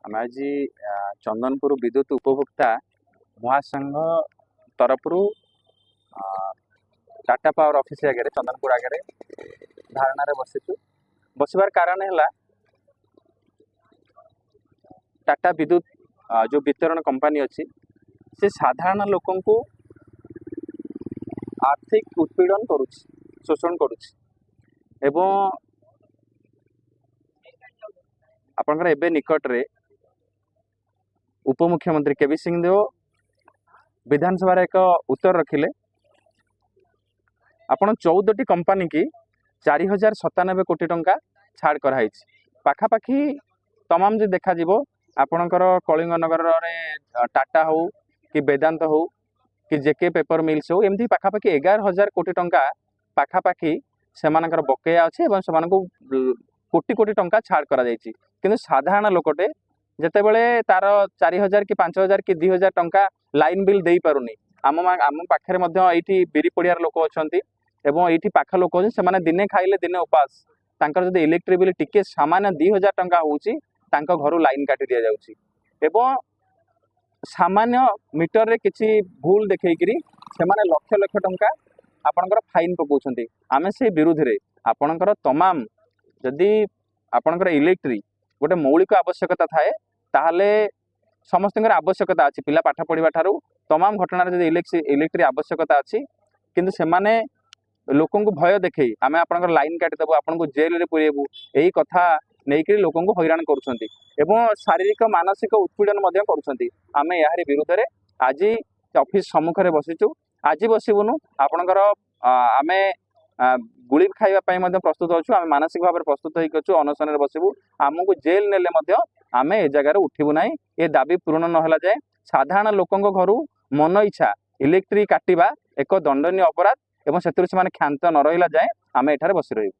ଆମେ ଆଜି ଚନ୍ଦନପୁର ବିଦ୍ୟୁତ ଉପଭୋକ୍ତା ମହାସଂଘ ତରଫରୁ टाटा पावर ऑफिस आगे चंदनपुर आगे धारणा बसीचु। बसबार कारण है टाटा विद्युत जो वितरण कंपनी अच्छी से साधारण लोक आर्थिक उत्पीड़न करुच्ची, शोषण करुच्ची एवं आपनकर एबे निकट रे उपमुख्यमंत्री केवी सिंहदेव विधानसभा एक उत्तर रखिले आपण 14 कंपनी की 4097 कोटी टंका छाड़ कराई पाखापाखि तमाम जो देखा जीवो आपणकर कलिंगनगर रे टाटा हो कि वेदांत हो कि जेके पेपर मिल्स हो एमती पाखापाखि 11,000 कोटी टंका पाखापाखि सेमानकर बकेया अच्छे एवं सेमानकु कोटी कोटी टंका छाड़ करा जायछि। किंतु साधारण लोकटे जेतेबेले तार 4,000 कि 5,000 कि 2,000 टंका लाइन बिल दे पारुनी आम पाखे ये बिरी पड़ियार लोक अच्छा एवं ये पाख लोक अच्छे दिने खाइले दिने उपास तांकर जदि इलेक्ट्रिक बिल टिके सामान्य 2,000 टंका होउची तांको घर लाइन काटी दिया जाउची एवं सामान्य मीटर रे किछि भूल देखैकरी सेमाने लक्ष लक्ष टंका आपनकर फाइन पकाउछंती। आमे से विरुद्ध रे आपनकर तमाम जदि आपनकर इलेक्ट्रिक गोटे मौलिक आवश्यकता थाए ताहले समस्तଙ୍କର आवश्यकता अच्छी पिला पाठ पढ़ा ठारू तमाम घटना जब इलेक्ट्रिक आवश्यकता अच्छी किंतु सेमाने लोक भय देखे आम आप लाइन काटिदेबू आपको जेल रे पुरेबू यही कथा नहीं लोक हैरान करुँच शारीरिक मानसिक उत्पीड़न आम यार विरुद्ध में आज ऑफिस सम्मुख में बसीचु। आज बसबुनु आपणकर आम गुली खाइबा प्रस्तुत अच्छु आम मानसिक भाव में प्रस्तुत होइकछु अनशन में बसबू आमको जेल नेले आम ए जगार उठबू ना ये दाबी पूरण नहला जाए साधारण लोकों घर मन इच्छा इलेक्ट्रिक काटिबा एक दंडनीय अपराध एवं से क्षांत न रहा जाए आम एठारे बसी रही।